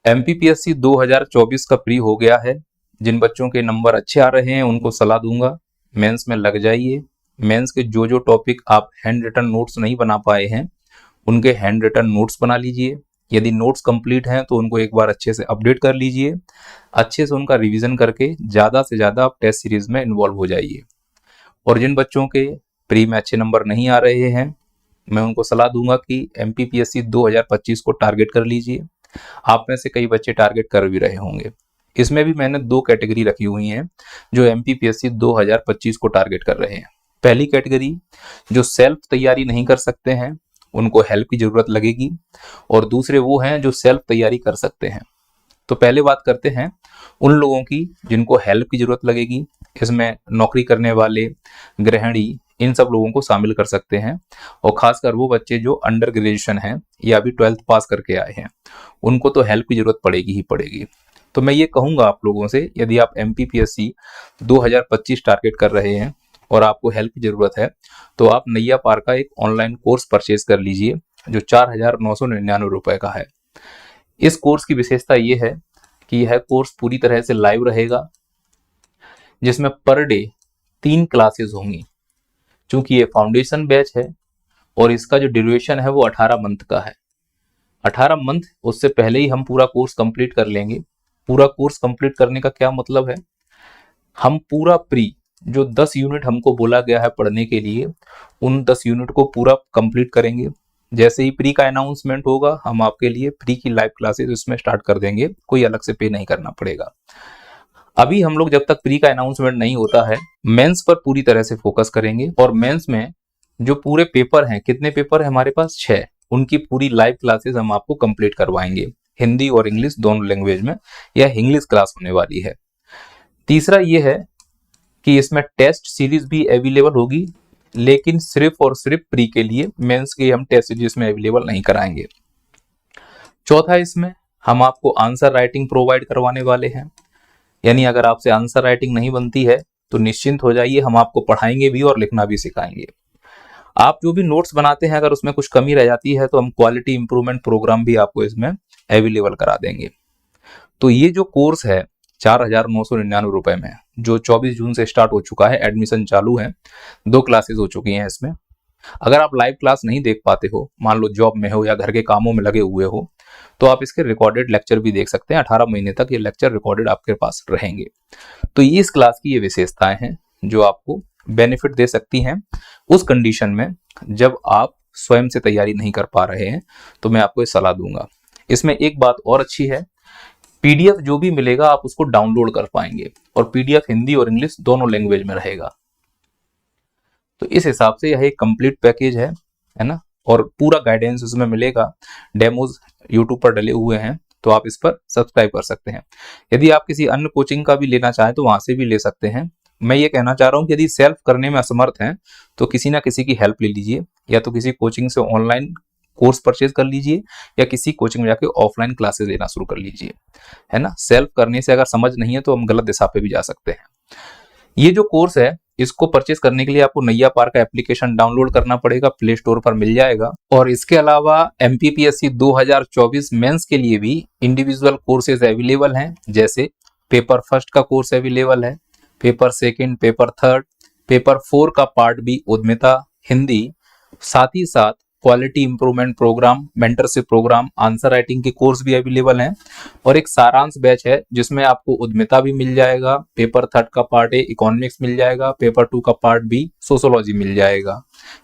MPPSC 2024 का pre हो गया है। जिन बच्चों के नंबर अच्छे आ रहे हैं उनको सलाह दूंगा, मेंस में लग जाइए। मेंस के जो जो टॉपिक आप हैंड रिटन नोट्स नहीं बना पाए हैं उनके हैंड रिटन नोट्स बना लीजिए। यदि नोट्स कंप्लीट हैं तो उनको एक बार अच्छे से अपडेट कर लीजिए, अच्छे से उनका रिवीजन करके ज़्यादा से ज़्यादा आप टेस्ट सीरीज में इन्वॉल्व हो जाइए। और जिन बच्चों के प्री में अच्छे नंबर नहीं आ रहे हैं मैं उनको सलाह दूंगा कि एमपीपीएससी 2025 को टारगेट कर लीजिए। आप में से कई बच्चे टारगेट कर भी रहे होंगे। इसमें भी मैंने दो कैटेगरी रखी हुई हैं जो एमपीपीएससी 2025 को टारगेट कर रहे हैं। पहली कैटेगरी जो सेल्फ तैयारी नहीं कर सकते हैं उनको हेल्प की जरूरत लगेगी, और दूसरे वो हैं जो सेल्फ तैयारी कर सकते हैं। तो पहले बात करते हैं उन लोगों की जिनको हेल्प की जरूरत लगेगी। इसमें नौकरी करने वाले, गृहिणी, इन सब लोगों को शामिल कर सकते हैं, और खासकर वो बच्चे जो अंडर ग्रेजुएशन हैं या अभी 12th पास करके आए हैं उनको तो हेल्प की जरूरत पड़ेगी ही पड़ेगी। तो मैं ये कहूँगा आप लोगों से, यदि आप एमपीपीएससी 2025 टारगेट कर रहे हैं और आपको हेल्प की जरूरत है तो आप नैया पार का एक ऑनलाइन कोर्स परचेज कर लीजिए जो 4,999 रुपए का है। इस कोर्स की विशेषता ये है कि यह कोर्स पूरी तरह से लाइव रहेगा, जिसमें पर डे 3 क्लासेस होंगी। चूंकि ये फाउंडेशन बैच है और इसका जो ड्यूरेशन है वो 18 मंथ का है। 18 मंथ, उससे पहले ही हम पूरा कोर्स कंप्लीट कर लेंगे। पूरा कोर्स कंप्लीट करने का क्या मतलब है, हम पूरा प्री जो 10 यूनिट हमको बोला गया है पढ़ने के लिए उन 10 यूनिट को पूरा कंप्लीट करेंगे। जैसे ही प्री का अनाउंसमेंट होगा हम आपके लिए प्री की लाइव क्लासेस इसमें स्टार्ट कर देंगे, कोई अलग से पे नहीं करना पड़ेगा। अभी हम लोग जब तक प्री का अनाउंसमेंट नहीं होता है मेंस पर पूरी तरह से फोकस करेंगे, और मेंस में जो पूरे पेपर हैं, कितने पेपर है हमारे पास 6, उनकी पूरी लाइव क्लासेस हम आपको कंप्लीट करवाएंगे, हिंदी और इंग्लिश दोनों लैंग्वेज में। यह इंग्लिश क्लास होने वाली है। तीसरा ये है कि इसमें टेस्ट सीरीज भी अवेलेबल होगी, लेकिन सिर्फ और सिर्फ प्री के लिए, मेंस के हम टेस्ट सीरीज में अवेलेबल नहीं कराएंगे। चौथा, इसमें हम आपको आंसर राइटिंग प्रोवाइड करवाने वाले हैं, यानी अगर आपसे आंसर राइटिंग नहीं बनती है तो निश्चिंत हो जाइए, हम आपको पढ़ाएंगे भी और लिखना भी सिखाएंगे। आप जो भी नोट्स बनाते हैं अगर उसमें कुछ कमी रह जाती है तो हम क्वालिटी इंप्रूवमेंट प्रोग्राम भी आपको इसमें अवेलेबल करा देंगे। तो ये जो कोर्स है 4,999 रुपए में, जो 24 जून से स्टार्ट हो चुका है, एडमिशन चालू है, 2 क्लासेस हो चुकी हैं इसमें। अगर आप लाइव क्लास नहीं देख पाते हो, मान लो जॉब में हो या घर के कामों में लगे हुए हो, तो आप इसके रिकॉर्डेड लेक्चर भी देख सकते हैं। 18 महीने तक ये लेक्चर रिकॉर्डेड आपके पास रहेंगे। तो ये इस क्लास की ये विशेषताएं हैं जो आपको बेनिफिट दे सकती हैं उस कंडीशन में जब आप स्वयं से तैयारी नहीं कर पा रहे हैं, तो मैं आपको ये सलाह दूंगा। इसमें एक बात और अच्छी है, पीडीएफ जो भी मिलेगा आप उसको डाउनलोड कर पाएंगे, और पीडीएफ हिंदी और इंग्लिश दोनों लैंग्वेज में रहेगा। तो इस हिसाब से यह एक कंप्लीट पैकेज है ना, और पूरा गाइडेंस उसमें मिलेगा। डेमोज यूट्यूब पर डले हुए हैं, तो आप इस पर सब्सक्राइब कर सकते हैं। यदि आप किसी अन्य कोचिंग का भी लेना चाहें तो वहां से भी ले सकते हैं। मैं ये कहना चाह रहा हूं कि यदि सेल्फ करने में असमर्थ हैं तो किसी ना किसी की हेल्प ले लीजिए, या तो किसी कोचिंग से ऑनलाइन कोर्स परचेज कर लीजिए या किसी कोचिंग में जाके ऑफलाइन क्लासेस लेना शुरू कर लीजिए, है ना। सेल्फ करने से अगर समझ नहीं है तो हम गलत दिशा पे भी जा सकते हैं। ये जो कोर्स है इसको परचेज करने के लिए आपको नैया पार का एप्लीकेशन डाउनलोड करना पड़ेगा, प्ले स्टोर पर मिल जाएगा। और इसके अलावा एमपीपीएससी 2024 मेंस के लिए भी इंडिविजुअल कोर्सेज अवेलेबल हैं, जैसे पेपर फर्स्ट का कोर्स अवेलेबल है, paper second, paper third, paper 4 का पार्ट बी उद्यमिता हिंदी, साथ ही साथ quality improvement programme, mentorship programme, answer writing के कोर्स भी अवेलेबल हैं, और एक सारांश बैच है जिसमें आपको उद्यमिता भी मिल जाएगा, पेपर थर्ड का पार्ट ए इकोनॉमिक्स मिल जाएगा, पेपर 2 का पार्ट बी सोशियोलॉजी मिल जाएगा।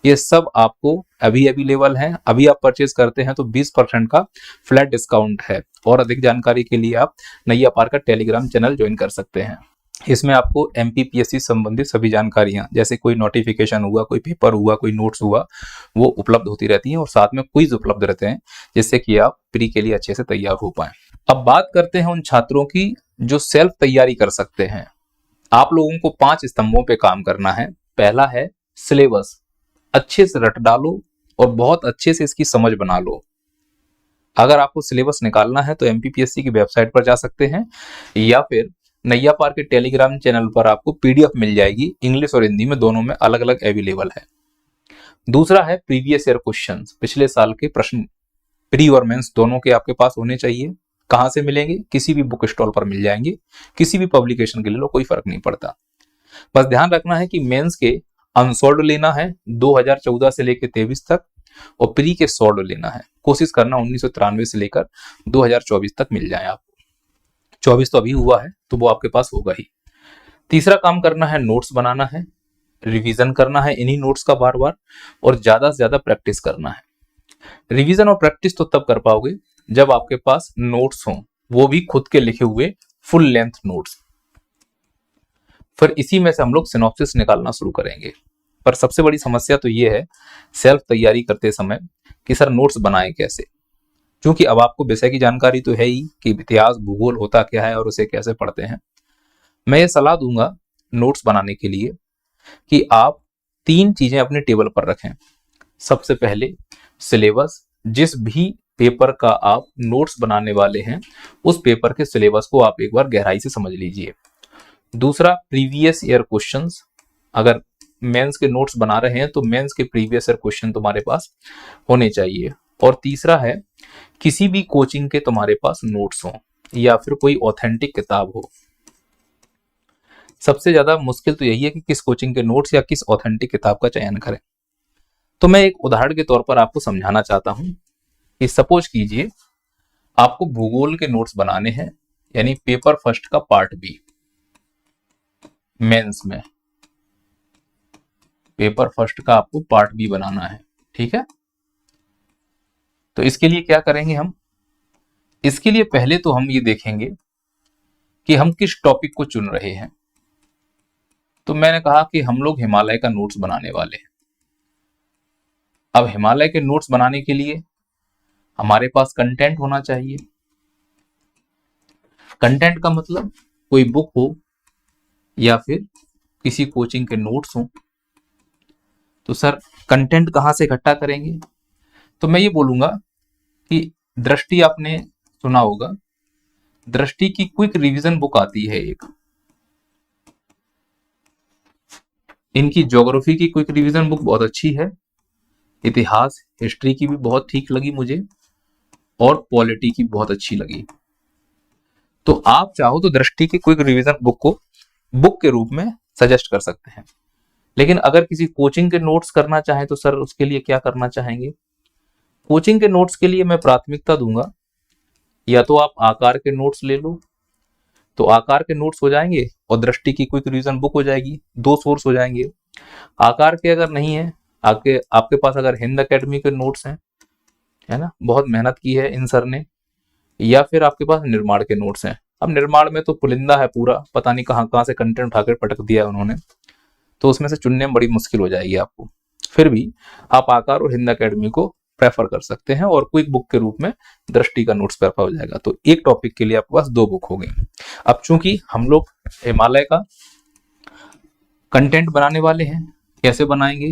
ये सब आपको अभी अवेलेबल है। अभी आप परचेज करते हैं तो 20% का फ्लैट डिस्काउंट है, और अधिक जानकारी के लिए आप नैया पार का टेलीग्राम चैनल ज्वाइन कर सकते हैं। इसमें आपको एमपीपीएससी संबंधित सभी जानकारियां, जैसे कोई नोटिफिकेशन हुआ, कोई पेपर हुआ, कोई नोट्स हुआ, वो उपलब्ध होती रहती हैं, और साथ में क्विज उपलब्ध रहते हैं जिससे कि आप प्री के लिए अच्छे से तैयार हो पाएं। अब बात करते हैं उन छात्रों की जो सेल्फ तैयारी कर सकते हैं। आप लोगों को 5 स्तंभों पे काम करना है। पहला है सिलेबस, अच्छे से रट डालो और बहुत अच्छे से इसकी समझ बना लो। अगर आपको सिलेबस निकालना है तो एमपीपीएससी की वेबसाइट पर जा सकते हैं, या फिर नैया पार के टेलीग्राम चैनल पर आपको पीडीएफ मिल जाएगी, इंग्लिश और हिंदी में दोनों में अलग अलग अवेलेबल है। दूसरा है प्रीवियस ईयर क्वेश्चंस, पिछले साल के प्रश्न प्री और मेंस दोनों के आपके पास होने चाहिए, कहां से मिलेंगे? किसी भी बुक स्टॉल पर मिल जाएंगे, किसी भी पब्लिकेशन के ले लो, कोई फर्क नहीं पड़ता। बस ध्यान रखना है कि मेंस के अनसॉल्व्ड लेना है 2014 से लेकर 23 तक, और प्री के सॉल्व लेना है। कोशिश करना 1993 से लेकर 2024 तक मिल जाए आपको। 24 तो अभी हुआ है तो वो आपके पास होगा ही। तीसरा काम करना है, नोट्स बनाना है, रिवीजन करना है इन्हीं नोट्स का बार बार, और ज्यादा से ज्यादा प्रैक्टिस करना है। रिवीजन और प्रैक्टिस तो तब कर पाओगे जब आपके पास नोट्स हों, वो भी खुद के लिखे हुए फुल लेंथ नोट्स। फिर इसी में से हम लोग सिनॉप्सिस निकालना शुरू करेंगे। पर सबसे बड़ी समस्या तो ये है सेल्फ तैयारी करते समय कि सर नोट्स बनाएं कैसे, क्योंकि अब आपको विषय की जानकारी तो है ही कि इतिहास भूगोल होता क्या है और उसे कैसे पढ़ते हैं। मैं ये सलाह दूंगा नोट्स बनाने के लिए कि आप 3 चीजें अपने टेबल पर रखें। सबसे पहले सिलेबस, जिस भी पेपर का आप नोट्स बनाने वाले हैं उस पेपर के सिलेबस को आप एक बार गहराई से समझ लीजिए। दूसरा, प्रीवियस ईयर क्वेश्चंस, अगर मेंस के नोट्स बना रहे हैं तो मेंस के प्रीवियस ईयर क्वेश्चन तुम्हारे पास होने चाहिए। और तीसरा है, किसी भी कोचिंग के तुम्हारे पास नोट्स हो या फिर कोई ऑथेंटिक किताब हो। सबसे ज्यादा मुश्किल तो यही है कि किस कोचिंग के नोट्स या किस ऑथेंटिक किताब का चयन करें। तो मैं एक उदाहरण के तौर पर आपको समझाना चाहता हूं कि सपोज कीजिए आपको भूगोल के नोट्स बनाने हैं, यानी पेपर फर्स्ट का पार्ट बी मेंस में, पेपर फर्स्ट का आपको पार्ट बी बनाना है, ठीक है। तो इसके लिए क्या करेंगे हम? इसके लिए पहले तो हम ये देखेंगे कि हम किस टॉपिक को चुन रहे हैं। तो मैंने कहा कि हम लोग हिमालय का नोट्स बनाने वाले हैं। अब हिमालय के नोट्स बनाने के लिए हमारे पास कंटेंट होना चाहिए। कंटेंट का मतलब कोई बुक हो या फिर किसी कोचिंग के नोट्स हो। तो सर कंटेंट कहां से इकट्ठा करेंगे? तो मैं ये बोलूंगा कि दृष्टि, आपने सुना होगा, दृष्टि की क्विक रिवीजन बुक आती है एक, इनकी ज्योग्राफी की क्विक रिवीजन बुक बहुत अच्छी है, इतिहास हिस्ट्री की भी बहुत ठीक लगी मुझे, और पॉलिटी की बहुत अच्छी लगी। तो आप चाहो तो दृष्टि की क्विक रिवीजन बुक को बुक के रूप में सजेस्ट कर सकते हैं। लेकिन अगर किसी कोचिंग के नोट्स करना चाहें तो सर उसके लिए क्या करना चाहेंगे? कोचिंग के नोट्स के लिए मैं प्राथमिकता दूंगा, या तो आप आकार के नोट्स ले लो, तो आकार के नोट्स हो जाएंगे और दृष्टि की क्विक रिवीजन बुक हो जाएगी, 2 सोर्स हो जाएंगे। आकार के अगर नहीं है, आपके पास अगर हिंद एकेडमी के नोट्स हैं, है ना, बहुत मेहनत की है इन सर ने, या फिर आपके पास निर्माण के नोट्स हैं। अब निर्माण में तो पुलिंदा है पूरा, पता नहीं कहां कहां से कंटेंट उठाकर पटक दिया है उन्होंने, तो उसमें से चुनने में बड़ी मुश्किल हो जाएगी आपको। फिर भी आप आकार और हिंद एकेडमी को प्रेफर कर सकते हैं, और क्विक बुक के रूप में दृष्टि का नोट्स प्रेफर हो जाएगा। तो एक टॉपिक के लिए आपके पास 2 बुक हो गई। अब चूंकि हम लोग हिमालय का कंटेंट बनाने वाले हैं, कैसे बनाएंगे?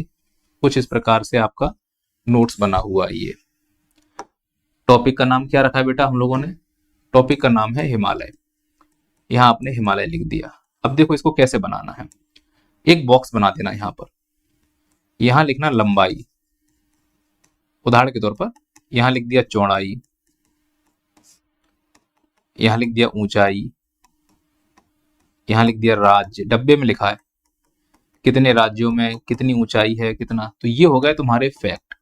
कुछ इस प्रकार से आपका नोट्स बना हुआ है। ये टॉपिक का नाम क्या रखा है बेटा हम लोगों ने? टॉपिक का नाम है हिमालय। यहां आपने हिमालय लिख दिया। अब देखो इसको कैसे बनाना है। एक बॉक्स बना देना यहां पर, यहां लिखना लंबाई, उदाहरण के तौर पर यहां लिख दिया चौड़ाई, यहां लिख दिया ऊंचाई, यहां लिख दिया राज्य, डब्बे में लिखा है कितने राज्यों में कितनी ऊंचाई है कितना। तो ये हो गए तुम्हारे फैक्ट।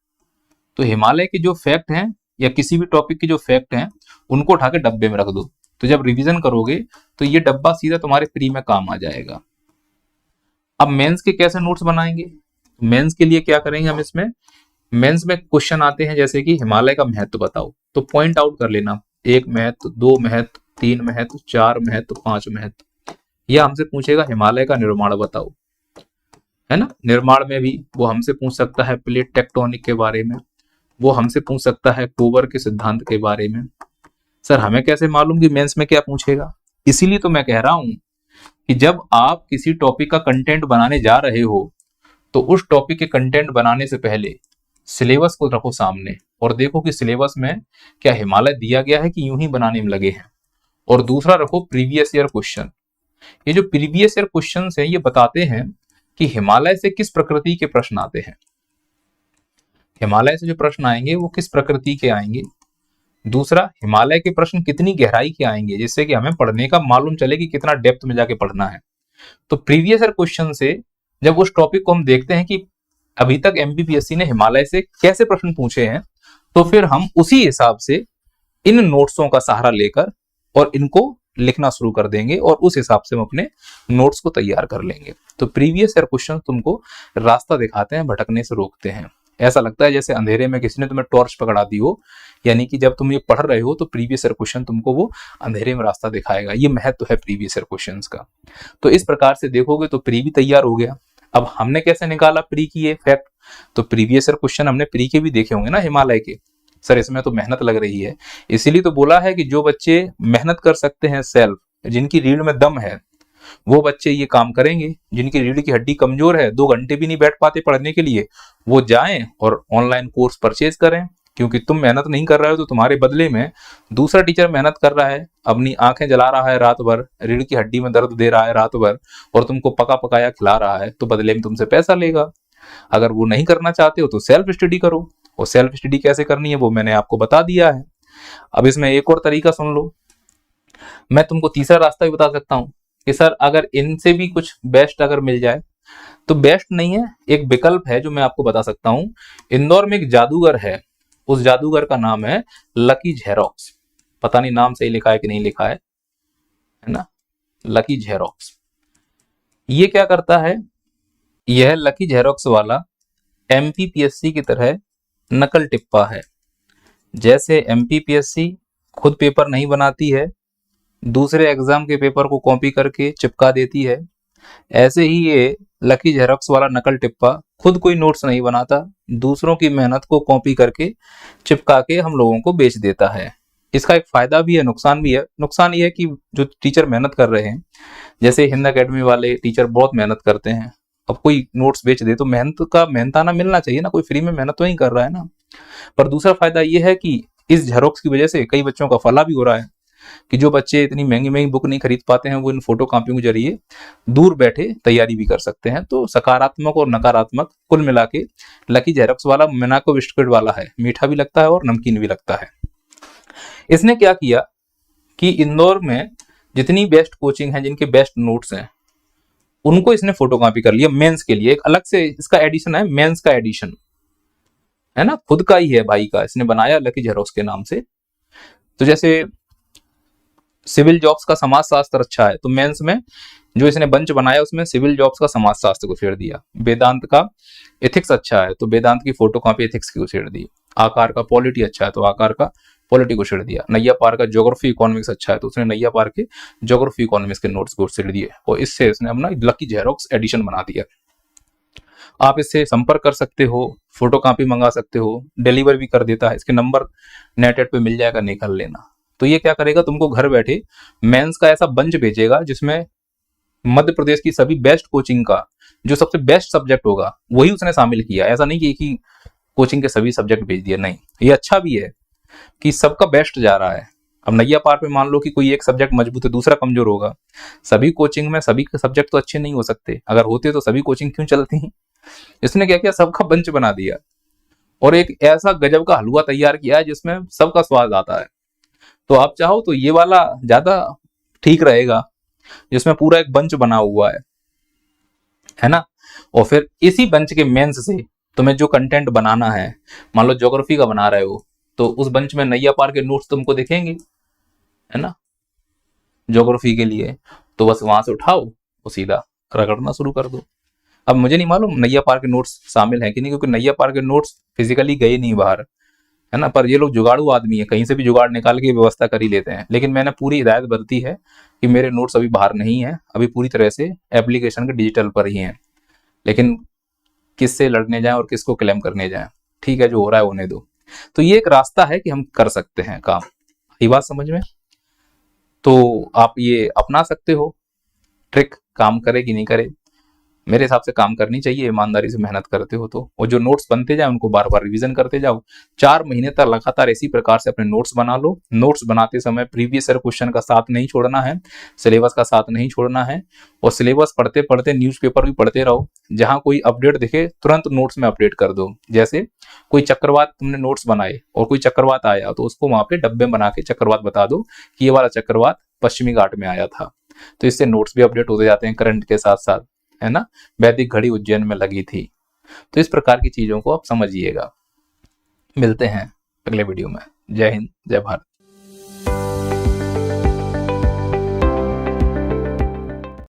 तो हिमालय के जो फैक्ट हैं या किसी भी टॉपिक के जो फैक्ट हैं उनको उठा के डब्बे में रख दो। तो जब रिवीजन करोगे तो ये डब्बा सीधा तुम्हारे प्री में काम आ जाएगा। अब मेंस के कैसे नोट्स बनाएंगे? मेंस के लिए क्या करेंगे हम इसमें? मेंस में क्वेश्चन आते हैं जैसे कि हिमालय का महत्व बताओ, तो पॉइंट आउट कर लेना, 1 महत्व, 2 महत्व, 3 महत्व, 4 महत्व, 5 महत्व। या हमसे पूछेगा हिमालय का निर्माण बताओ, है ना। निर्माण में भी वो हमसे पूछ सकता है प्लेट टेक्टोनिक के बारे में, वो हमसे पूछ सकता है कोबर के सिद्धांत के बारे में। सर हमें कैसे मालूम कि मेंस में क्या पूछेगा? इसीलिए तो मैं कह रहा हूं कि जब आप किसी टॉपिक का कंटेंट बनाने जा रहे हो तो उस टॉपिक के कंटेंट बनाने से पहले सिलेबस को रखो सामने और देखो कि सिलेबस में क्या हिमालय दिया गया है कि यूं ही बनाने में लगे हैं। और दूसरा रखो प्रीवियस ईयर क्वेश्चन। ये जो प्रीवियस ईयर क्वेश्चन है ये बताते हैं कि हिमालय से किस प्रकृति के प्रश्न आते हैं। हिमालय से जो प्रश्न आएंगे वो किस प्रकृति के आएंगे, दूसरा, हिमालय के प्रश्न कितनी गहराई के आएंगे, जिससे कि हमें पढ़ने का मालूम चले कि कितना डेप्थ में जाके पढ़ना है। तो प्रीवियस ईयर क्वेश्चन से जब उस टॉपिक को हम देखते हैं कि अभी तक एमपीपीएससी ने हिमालय से कैसे प्रश्न पूछे हैं, तो फिर हम उसी हिसाब से इन नोट्सों का सहारा लेकर और इनको लिखना शुरू कर देंगे और उस हिसाब से हम अपने नोट्स को तैयार कर लेंगे। तो प्रीवियस ईयर क्वेश्चन तुमको रास्ता दिखाते हैं, भटकने से रोकते हैं। ऐसा लगता है जैसे अंधेरे में किसी ने तुम्हें टॉर्च पकड़ा दी हो, यानी कि जब तुम ये पढ़ रहे हो तो प्रीवियस ईयर क्वेश्चन तुमको वो अंधेरे में रास्ता दिखाएगा। ये महत्व है प्रीवियस ईयर क्वेश्चंस का। तो इस प्रकार से देखोगे तो प्री भी तैयार हो गया। अब हमने कैसे निकाला प्री की ये फैक्ट, तो प्रीवियस ईयर क्वेश्चन हमने प्री के भी देखे होंगे ना हिमालय के। सर इसमें तो मेहनत लग रही है, इसीलिए तो बोला है कि जो बच्चे मेहनत कर सकते हैं सेल्फ, जिनकी रीढ़ में दम है, वो बच्चे ये काम करेंगे। जिनकी रीढ़ की हड्डी कमजोर है, 2 घंटे भी नहीं बैठ पाते पढ़ने के लिए, वो जाएं और ऑनलाइन कोर्स परचेज करें। क्योंकि तुम मेहनत नहीं कर रहे हो तो तुम्हारे बदले में दूसरा टीचर मेहनत कर रहा है, अपनी आंखें जला रहा है रात भर, रीढ़ की हड्डी में दर्द दे रहा है रात भर, और तुमको पका पकाया खिला रहा है, तो बदले में तुमसे पैसा लेगा। अगर वो नहीं करना चाहते हो तो सेल्फ स्टडी करो, और सेल्फ स्टडी कैसे करनी है वो मैंने आपको बता दिया है। अब इसमें एक और तरीका सुन लो, मैं तुमको तीसरा रास्ता भी बता सकता हूं कि सर अगर इनसे भी कुछ बेस्ट अगर मिल जाए, तो बेस्ट नहीं है, एक विकल्प है जो मैं आपको बता सकता हूं। इंदौर में एक जादूगर है, उस जादूगर का नाम है लकी जेरोक्स। पता नहीं नाम सही लिखा है कि नहीं लिखा है ना, लकी जेरोक्स। ये क्या करता है, यह लकी जेरोक्स वाला एमपीपीएससी की तरह नकल टिप्पा है। जैसे एमपीपीएससी खुद पेपर नहीं बनाती है, दूसरे एग्जाम के पेपर को कॉपी करके चिपका देती है, ऐसे ही ये लकी जेरोक्स वाला नकल टिप्पा खुद कोई नोट्स नहीं बनाता, दूसरों की मेहनत को कॉपी करके चिपका के हम लोगों को बेच देता है। इसका एक फायदा भी है, नुकसान भी है। नुकसान ये है कि जो टीचर मेहनत कर रहे हैं, जैसे हिंद अकेडमी वाले टीचर बहुत मेहनत करते हैं, अब कोई नोट्स बेच दे तो मेहनत का मेहनताना मिलना चाहिए ना, कोई फ्री में मेहनत तो नहीं कर रहा है ना। पर दूसरा फायदा ये है कि इस जेरोक्स की वजह से कई बच्चों का फला भी हो रहा है कि जो बच्चे इतनी महंगी महंगी बुक नहीं खरीद पाते हैं, वो इन फोटो कॉपियों के जरिए दूर बैठे तैयारी भी कर सकते हैं। तो सकारात्मक और नकारात्मक कुल मिला के लकी जेरोक्स वाला मिनाको बिस्कुट वाला है, मीठा भी लगता है और नमकीन भी लगता है। इसने क्या किया कि इंदौर में जितनी बेस्ट कोचिंग है, जिनके बेस्ट नोट्स हैं, उनको इसने फोटोकॉपी कर लिया मेंस के लिए। एक अलग से इसका एडिशन है, मेंस का एडिशन है ना, खुद का ही है भाई का, इसने बनाया लकी जेरोक्स के नाम से। तो जैसे सिविल जॉब्स का समाजशास्त्र अच्छा है, तो मेंस में जो इसने बंच बनाया उसमें सिविल जॉब्स का समाजशास्त्र को छेड़ दिया। वेदांत का एथिक्स अच्छा है, तो वेदांत की फोटोकॉपी एथिक्स की को छेड़ दी। आकार का पॉलिटी अच्छा है, तो आकार का पॉलिटी को छेड़ दिया। नैया पार का ज्योग्राफी इकोनॉमिक्स अच्छा है, तो उसने नैया पार के ज्योग्राफी इकोनॉमिक्स के नोट्स को छेड़ दिए, और इससे इसने अपना लकी जेरोक्स एडिशन बना दिया। आप इससे संपर्क कर सकते हो, फोटो कॉपी मंगा सकते हो, डिलीवर भी कर देता है। इसके नंबर नेट पे मिल जाएगा, निकाल लेना। तो ये क्या करेगा, तुमको घर बैठे मेंस का ऐसा बंच भेजेगा जिसमें मध्य प्रदेश की सभी बेस्ट कोचिंग का जो सबसे बेस्ट सब्जेक्ट होगा वही उसने शामिल किया। ऐसा नहीं कि एक ही कोचिंग के सभी सब्जेक्ट भेज दिए, नहीं। ये अच्छा भी है कि सबका बेस्ट जा रहा है। अब नैया पार पे मान लो कि कोई एक सब्जेक्ट मजबूत है, दूसरा कमजोर होगा, सभी कोचिंग में सभी के सब्जेक्ट तो अच्छे नहीं हो सकते। अगर होते तो सभी कोचिंग क्यों चलती। इसने क्या किया, सबका बंच बना दिया और एक ऐसा गजब का हलवा तैयार किया है जिसमें सबका स्वाद आता है। तो आप चाहो तो ये वाला ज्यादा ठीक रहेगा, जिसमें पूरा एक बंच बना हुआ है ना। और फिर इसी बंच के मेंस से तुम्हें जो कंटेंट बनाना है, मान लो ज्योग्राफी का बना रहे हो, तो उस बंच में नैया पार के नोट्स तुमको दिखेंगे, है ना, ज्योग्राफी के लिए। तो बस वहां से उठाओ और सीधा रगड़ना शुरू कर दो। अब मुझे नहीं मालूम नैया पार के नोट्स शामिल हैं कि नहीं, क्योंकि नैया पार के नोट्स फिजिकली गए नहीं बाहर, है ना। पर ये लोग जुगाड़ू आदमी है, कहीं से भी जुगाड़ निकाल के व्यवस्था कर ही लेते हैं। लेकिन मैंने पूरी हिदायत बरती है कि मेरे नोट्स अभी बाहर नहीं है, अभी पूरी तरह से एप्लीकेशन के डिजिटल पर ही हैं। लेकिन किससे लड़ने जाएं और किसको क्लेम करने जाएं, ठीक है, जो हो रहा है होने दो। तो ये एक रास्ता है कि हम कर सकते हैं काम। ये बात समझ में, तो आप ये अपना सकते हो। ट्रिक काम करे कि नहीं करे, मेरे हिसाब से काम करनी चाहिए, ईमानदारी से मेहनत करते हो तो। और जो नोट्स बनते जाए उनको बार बार रिवीजन करते जाओ। 4 महीने तक लगातार इसी प्रकार से अपने नोट्स बना लो। नोट्स बनाते समय प्रीवियस ईयर क्वेश्चन का साथ नहीं छोड़ना है, सिलेबस का साथ नहीं छोड़ना है। और सिलेबस पढ़ते पढ़ते न्यूज़पेपर भी पढ़ते रहो। जहां कोई अपडेट दिखे तुरंत नोट्स में अपडेट कर दो। जैसे कोई चक्रवात तुमने नोट्स बनाए और कोई चक्रवात आया तो उसको वहां पे डब्बे बना के चक्रवात बता दो कि ये वाला चक्रवात पश्चिमी घाट में आया था। तो इससे नोट्स भी अपडेट होते जाते हैं करंट के साथ साथ, है ना। वैदिक घड़ी उज्जैन में लगी थी। तो इस प्रकार की चीजों को आप समझिएगा। मिलते हैं अगले वीडियो में। जय हिंद, जय भारत।